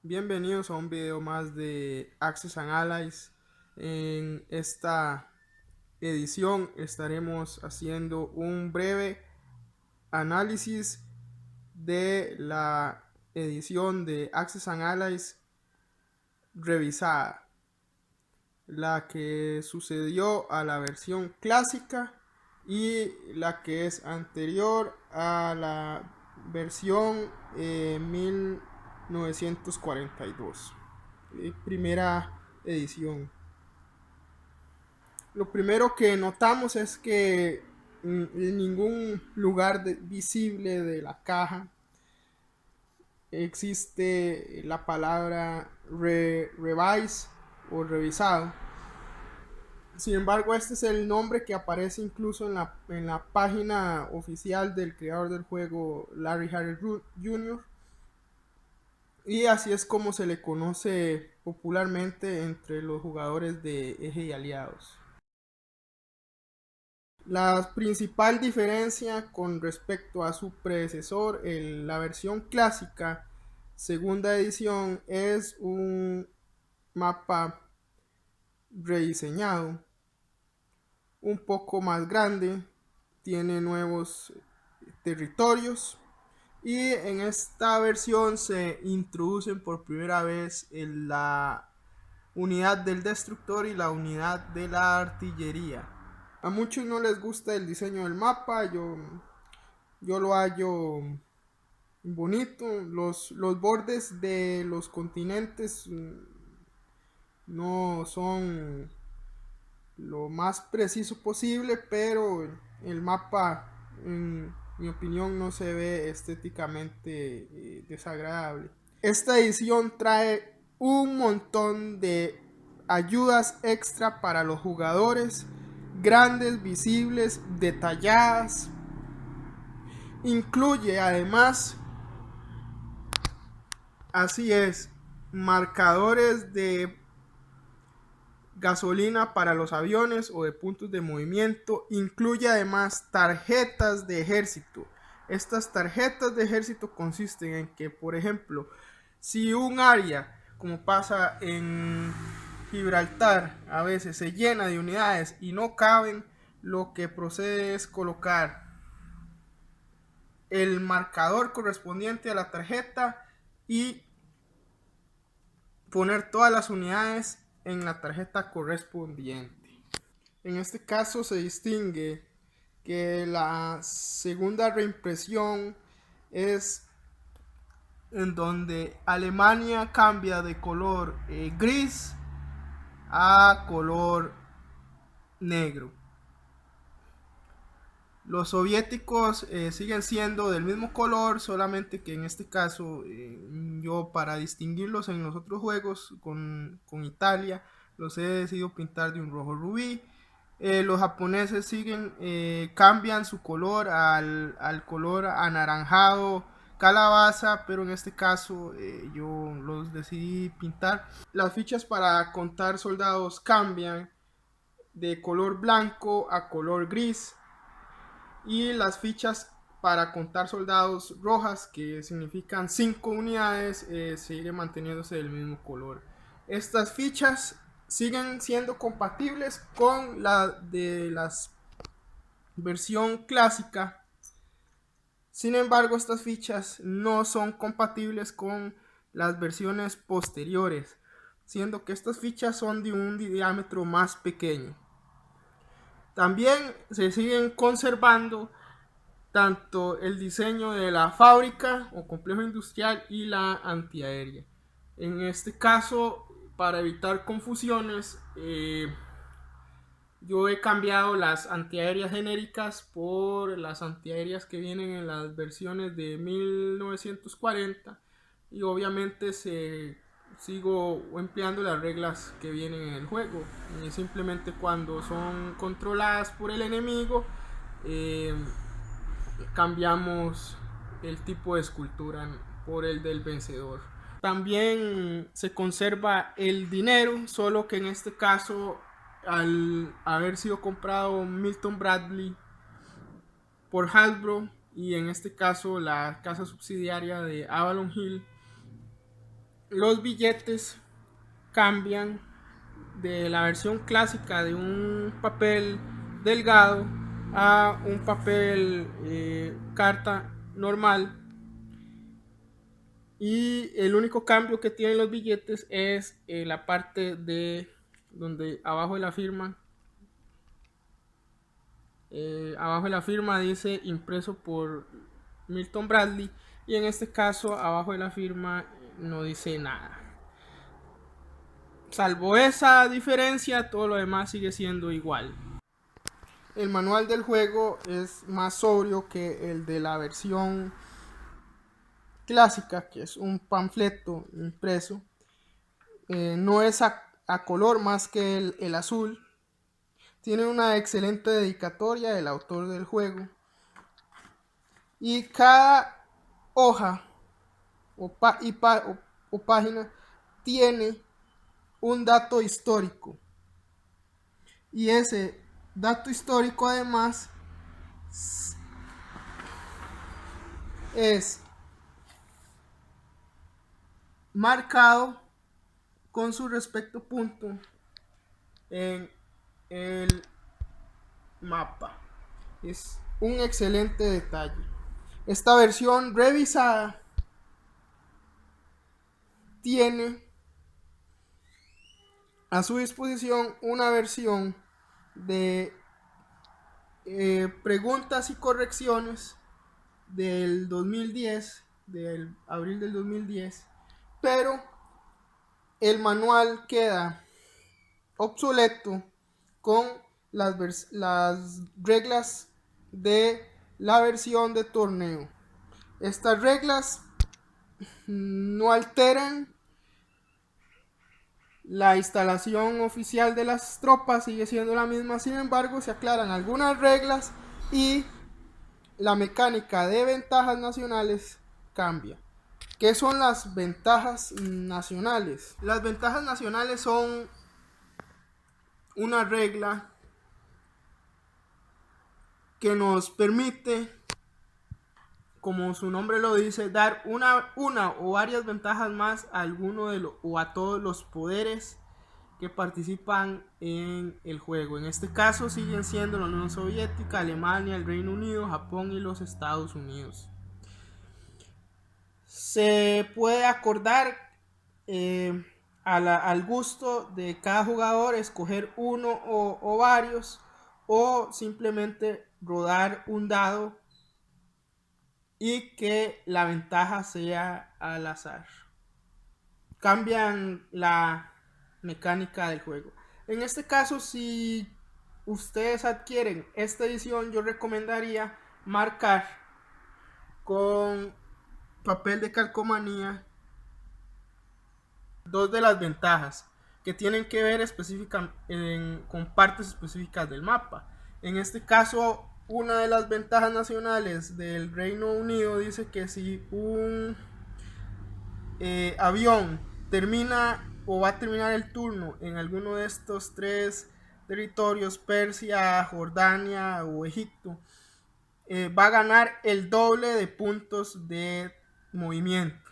Bienvenidos a un video más de Axis and Allies. En esta edición estaremos haciendo un breve análisis de la edición de Axis and Allies revisada, la que sucedió a la versión clásica y la que es anterior a la versión 1942, primera edición. Lo primero que notamos es que en ningún lugar visible de la caja existe la palabra revise o revisado. Sin embargo, este es el nombre que aparece incluso en la página oficial del creador del juego, Larry Harris Jr. Y así es como se le conoce popularmente entre los jugadores de Eje y Aliados. La principal diferencia con respecto a su predecesor, la versión clásica, segunda edición, es un mapa rediseñado, un poco más grande, tiene nuevos territorios y en esta versión se introducen por primera vez la unidad del destructor y la unidad de la artillería. A muchos no les gusta el diseño del mapa, yo lo hallo bonito. Los bordes de los continentes no son lo más preciso posible, pero el mapa, en mi opinión, no se ve estéticamente desagradable. Esta edición trae un montón de ayudas extra para los jugadores, grandes, visibles, detalladas. Incluye además, así es, marcadores de gasolina para los aviones o de puntos de movimiento. Incluye además tarjetas de ejército. Estas tarjetas de ejército consisten en que, por ejemplo, si un área, como pasa en Gibraltar, a veces se llena de unidades y no caben, lo que procede es colocar el marcador correspondiente a la tarjeta y poner todas las unidades en la tarjeta correspondiente. En este caso se distingue que la segunda reimpresión es en donde Alemania cambia de color gris a color negro. Los soviéticos siguen siendo del mismo color, solamente que en este caso yo, para distinguirlos en los otros juegos con Italia, los he decidido pintar de un rojo rubí. Los japoneses cambian su color al color anaranjado calabaza, pero en este caso yo los decidí pintar. Las fichas para contar soldados cambian de color blanco a color gris, y las fichas para contar soldados rojas, que significan 5 unidades, sigue manteniéndose del mismo color. Estas fichas siguen siendo compatibles con la de la versión clásica. Sin embargo, estas fichas no son compatibles con las versiones posteriores, siendo que estas fichas son de un diámetro más pequeño. También se siguen conservando tanto el diseño de la fábrica o complejo industrial y la antiaérea. En este caso, para evitar confusiones, yo he cambiado las antiaéreas genéricas por las antiaéreas que vienen en las versiones de 1940, y obviamente sigo empleando las reglas que vienen en el juego. Simplemente cuando son controladas por el enemigo, cambiamos el tipo de escultura por el del vencedor. También se conserva el dinero, solo que en este caso, al haber sido comprado Milton Bradley por Hasbro, y en este caso la casa subsidiaria de Avalon Hill, los billetes cambian de la versión clásica de un papel delgado a un papel carta normal, y el único cambio que tienen los billetes es la parte de donde abajo de la firma dice impreso por Milton Bradley, y en este caso abajo de la firma no dice nada. Salvo esa diferencia, todo lo demás sigue siendo igual. El manual del juego es más sobrio que el de la versión clásica, que es un panfleto impreso. No es a color más que el azul. Tiene una excelente dedicatoria del autor del juego. Y cada hoja o página tiene un dato histórico. Y ese dato histórico además es marcado con su respecto punto en el mapa. Es un excelente detalle. Esta versión revisada tiene a su disposición una versión de preguntas y correcciones del 2010, del abril del 2010, pero el manual queda obsoleto con las reglas de la versión de torneo. Estas reglas no alteran la instalación oficial de las tropas, sigue siendo la misma, sin embargo se aclaran algunas reglas y la mecánica de ventajas nacionales cambia. ¿Qué son las ventajas nacionales? Las ventajas nacionales son una regla que nos permite, como su nombre lo dice, dar una o varias ventajas más a alguno o a todos los poderes que participan en el juego. En este caso siguen siendo la Unión Soviética, Alemania, el Reino Unido, Japón y los Estados Unidos. Se puede acordar al gusto de cada jugador escoger uno o varios, o simplemente rodar un dado y que la ventaja sea al azar. Cambian la mecánica del juego. En este caso, si ustedes adquieren esta edición, yo recomendaría marcar con papel de calcomanía dos de las ventajas que tienen que ver con partes específicas del mapa. En este caso, una de las ventajas nacionales del Reino Unido dice que si un avión termina o va a terminar el turno en alguno de estos tres territorios, Persia, Jordania o Egipto, va a ganar el doble de puntos de movimiento.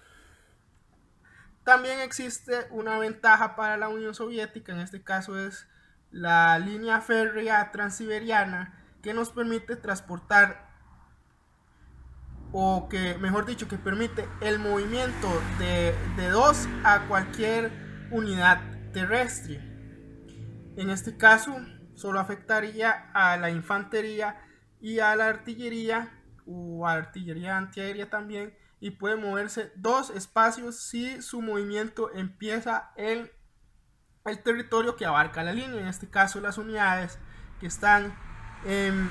También existe una ventaja para la Unión Soviética, en este caso es la línea férrea transiberiana, que nos permite transportar, o que mejor dicho, que permite el movimiento de dos a cualquier unidad terrestre. En este caso solo afectaría a la infantería y a la artillería, o a la artillería antiaérea también, y puede moverse dos espacios si su movimiento empieza en el territorio que abarca la línea. En este caso las unidades que están en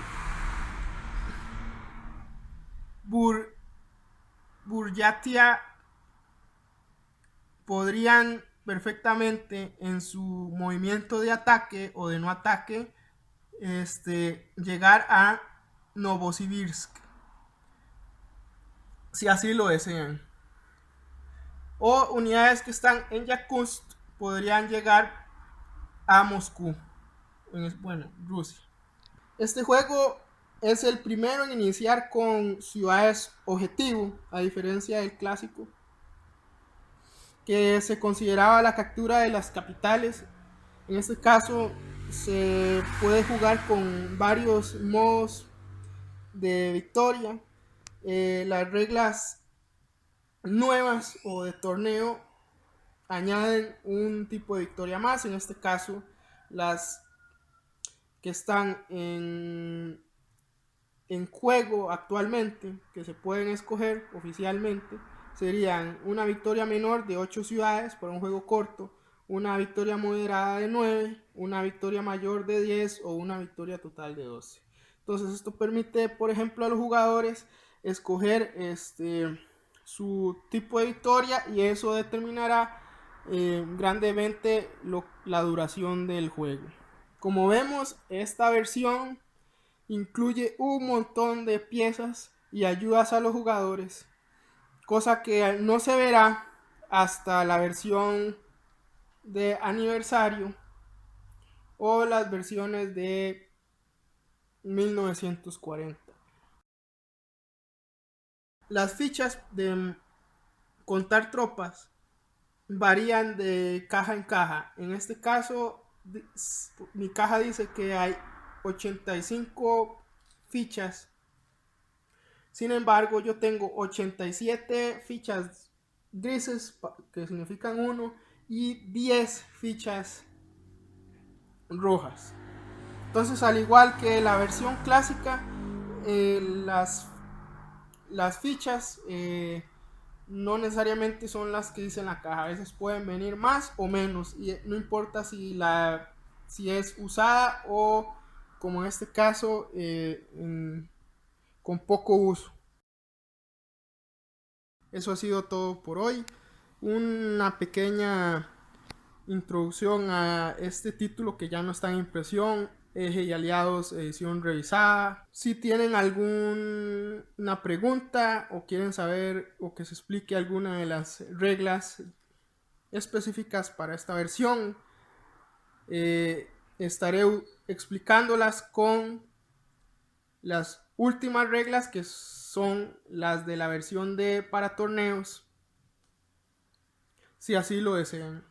Buryatia podrían perfectamente en su movimiento de ataque o de no ataque llegar a Novosibirsk, si así lo desean. O unidades que están en Yakutsk podrían llegar a Moscú, bueno, Rusia. Este juego es el primero en iniciar con ciudades objetivo, a diferencia del clásico. que se consideraba la captura de las capitales. En este caso se puede jugar con varios modos de victoria. Las reglas nuevas o de torneo añaden un tipo de victoria más. En este caso, las que están en juego actualmente, que se pueden escoger oficialmente, serían una victoria menor de 8 ciudades por un juego corto, una victoria moderada de 9, una victoria mayor de 10 o una victoria total de 12. Entonces esto permite, por ejemplo, a los jugadores escoger su tipo de victoria, y eso determinará grandemente la duración del juego. Como vemos, esta versión incluye un montón de piezas y ayudas a los jugadores, cosa que no se verá hasta la versión de aniversario o las versiones de 1940. Las fichas de contar tropas varían de caja en caja. En este caso, mi caja dice que hay 85 fichas. Sin embargo, yo tengo 87 fichas grises, que significan 1, y 10 fichas rojas. Entonces, al igual que la versión clásica, las fichas no necesariamente son las que dice en la caja. A veces pueden venir más o menos, y no importa si es usada o, como en este caso, con poco uso. Eso ha sido todo por hoy. Una pequeña introducción a este título que ya no está en impresión, Eje y Aliados, edición revisada. Si tienen alguna pregunta o quieren saber o que se explique alguna de las reglas específicas para esta versión, estaré explicándolas con las últimas reglas, que son las de la versión de para torneos, si así lo desean.